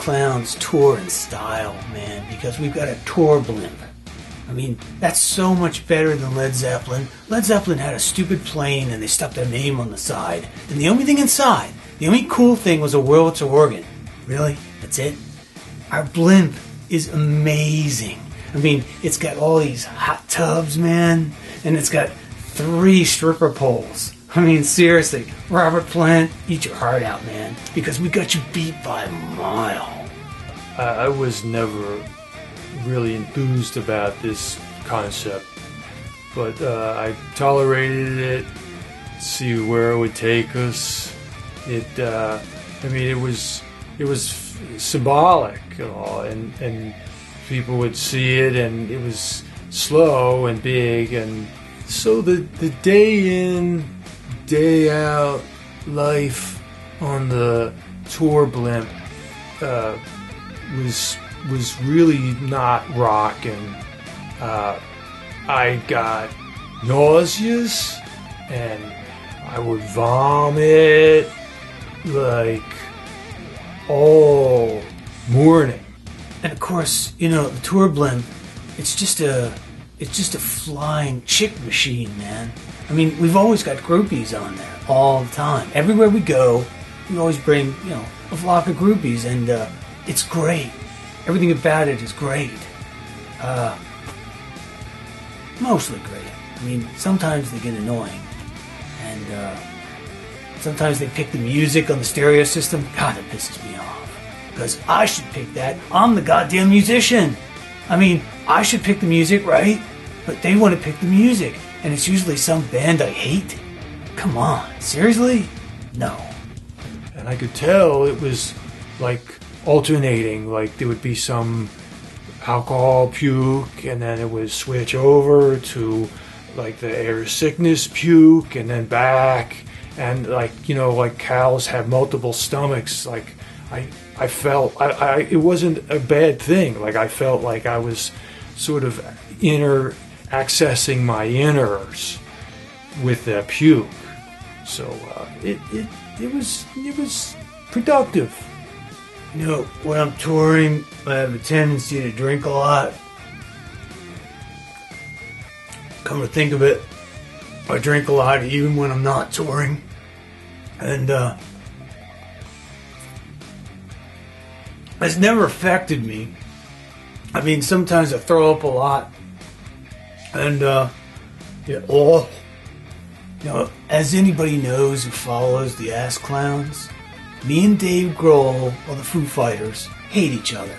Clowns tour in style, man, because we've got a tour blimp. I mean, that's so much better than Led Zeppelin. Led Zeppelin had a stupid plane and they stuck their name on the side. And the only thing inside, the only cool thing was a Wurlitzer organ. Really? That's it? Our blimp is amazing. I mean, it's got all these hot tubs, man, and it's got 3 stripper poles. I mean, seriously, Robert Plant, eat your heart out, man, because we got you beat by a mile. I was never really enthused about this concept, but I tolerated it, see where it would take us. I mean, it was symbolic, you know, and people would see it, and it was slow and big, and so the day in, day out life on the tour blimp was really not rocking. I got nauseous and I would vomit like all morning. And of course, you know, the tour blimp, it's just a flying chick machine, man. I mean, we've always got groupies on there all the time. Everywhere we go, we always bring, you know, a flock of groupies, and it's great. Everything about it is great. Mostly great. I mean, sometimes they get annoying, and sometimes they pick the music on the stereo system. God, that pisses me off. Because I should pick that. I'm the goddamn musician. I mean, I should pick the music, right? But they want to pick the music, and it's usually some band I hate. Come on, seriously? No. And I could tell it was like alternating, like there would be some alcohol puke, and then it would switch over to like the air sickness puke, and then back, and like, you know, like cows have multiple stomachs. Like I felt it wasn't a bad thing. Like I felt like I was sort of accessing my inners with the puke. So it was productive. You know, when I'm touring, I have a tendency to drink a lot. Come to think of it, I drink a lot even when I'm not touring. And it's never affected me. I mean, sometimes I throw up a lot. And, you know, as anybody knows who follows the Ass Clowns, me and Dave Grohl of the Foo Fighters hate each other.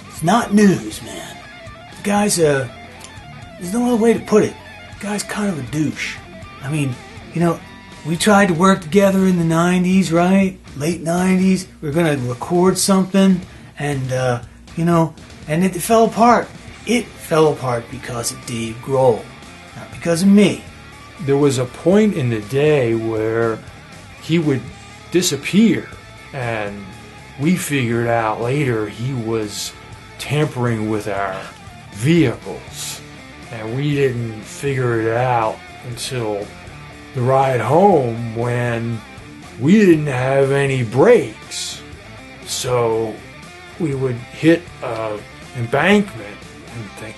It's not news, man. The guy's there's no other way to put it. The guy's kind of a douche. I mean, you know, we tried to work together in the 90s, right? Late 90s. We were going to record something, and, you know, and it fell apart. It fell apart because of Dave Grohl, not because of me. There was a point in the day where he would disappear, and we figured out later he was tampering with our vehicles, and we didn't figure it out until the ride home when we didn't have any brakes. So we would hit an embankment and think,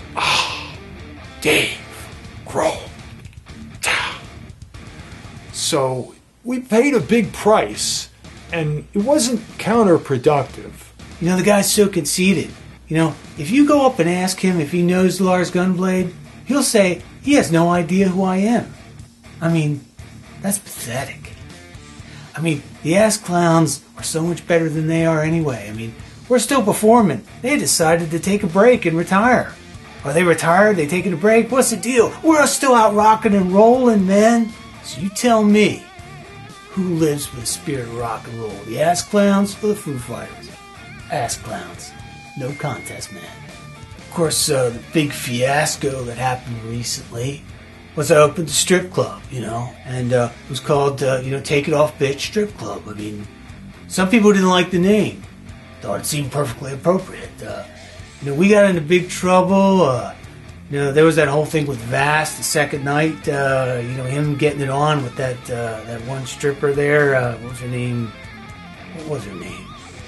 Dave Grohl. So we paid a big price, and it wasn't counterproductive. You know, the guy's so conceited. You know, if you go up and ask him if he knows Lars Gunblade, he'll say he has no idea who I am. I mean, that's pathetic. I mean, the Ass Clowns are so much better than they are anyway. I mean, we're still performing. They decided to take a break and retire. Are they retired? They taking a break? What's the deal? We're still out rocking and rolling, man. So you tell me, who lives with the spirit of rock and roll? The Ass Clowns or the Foo Fighters? Ass Clowns. No contest, man. Of course, the big fiasco that happened recently was I opened a strip club, you know, and it was called, you know, Take It Off Bitch Strip Club. I mean, some people didn't like the name. Thought it seemed perfectly appropriate. You know, we got into big trouble. You know, there was that whole thing with Vast the second night. You know, him getting it on with that one stripper there. What was her name?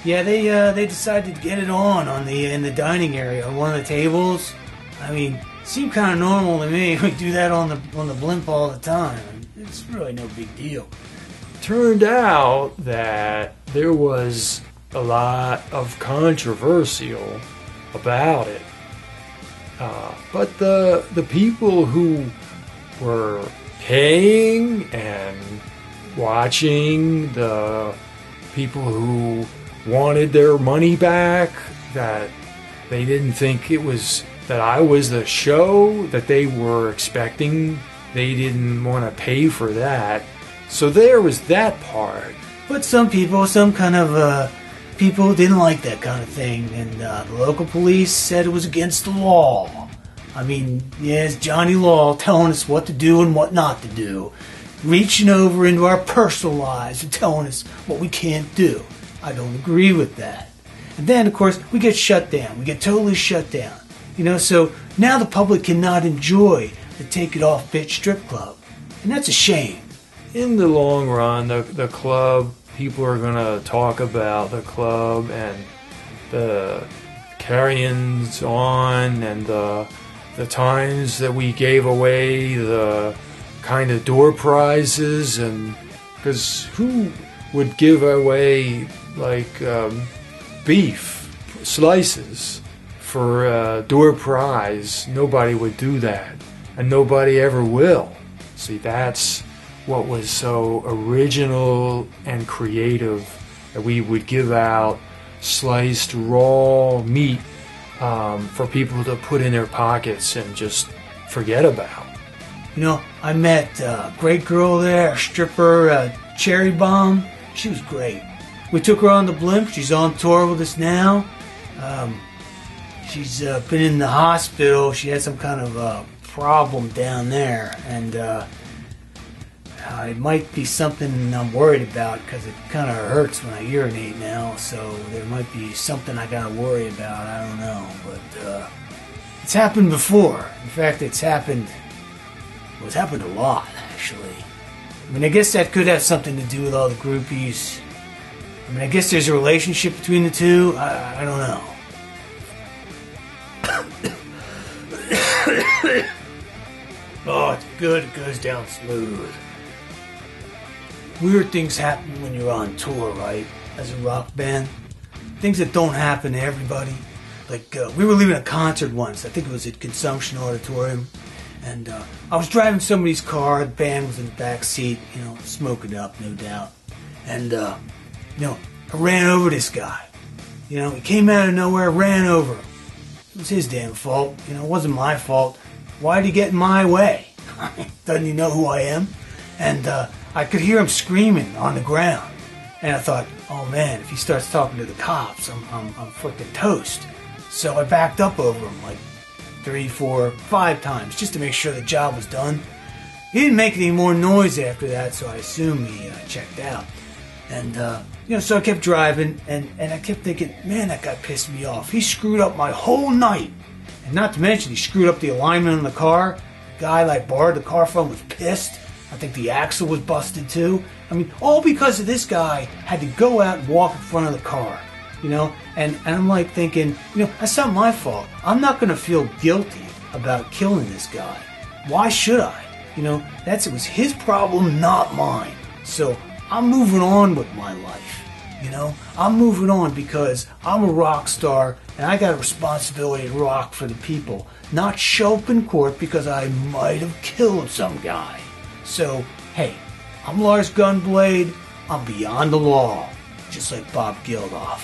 Yeah, they decided to get it on in the dining area on one of the tables. I mean, seemed kind of normal to me. We do that on the blimp all the time. It's really no big deal. Turned out that there was a lot of controversial about it. But the people who were paying and watching, the people who wanted their money back, that they didn't think it was that I was the show that they were expecting. They didn't want to pay for that. So there was that part. But some people, people didn't like that kind of thing, and the local police said it was against the law. I mean, yes, Johnny Law telling us what to do and what not to do, reaching over into our personal lives and telling us what we can't do. I don't agree with that. And then, of course, we get shut down. We get totally shut down. So now the public cannot enjoy the Take It Off Bitch strip club. And that's a shame. In the long run, the club, people are going to talk about the club and the carryings on and the times that we gave away the kind of door prizes, and because who would give away beef slices for a door prize? Nobody would do that, and nobody ever will. See, that's what was so original and creative, that we would give out sliced raw meat for people to put in their pockets and just forget about. I met a great girl there, a stripper, Cherry Bomb. She was great. We took her on the blimp. She's on tour with us now. She's been in the hospital. She had some kind of problem down there, and it might be something I'm worried about, because it kind of hurts when I urinate now, so there might be something I gotta worry about. I don't know, but it's happened before. In fact, it's happened a lot, actually. I mean, I guess that could have something to do with all the groupies. I mean, I guess there's a relationship between the two. I don't know. Oh, it's good. It goes down smooth. Weird things happen when you're on tour, right? As a rock band. Things that don't happen to everybody. Like, we were leaving a concert once. I think it was at Consumption Auditorium. And I was driving somebody's car. The band was in the back seat, smoking up, no doubt. And, I ran over this guy. He came out of nowhere, ran over him. It was his damn fault. It wasn't my fault. Why'd he get in my way? Doesn't he know who I am? And I could hear him screaming on the ground. And I thought, oh man, if he starts talking to the cops, I'm freaking toast. So I backed up over him like 3, 4, 5 times just to make sure the job was done. He didn't make any more noise after that, so I assume he checked out. And, so I kept driving, and I kept thinking, man, that guy pissed me off. He screwed up my whole night. And not to mention, he screwed up the alignment on the car. The guy I borrowed the car from was pissed. I think the axle was busted too. I mean, all because of this guy had to go out and walk in front of the car. And I'm thinking, that's not my fault. I'm not going to feel guilty about killing this guy. Why should I? It was his problem, not mine. So I'm moving on with my life. I'm moving on because I'm a rock star and I got a responsibility to rock for the people, not show up in court because I might have killed some guy. So, hey, I'm Lars Gunblade. I'm beyond the law, just like Bob Geldof.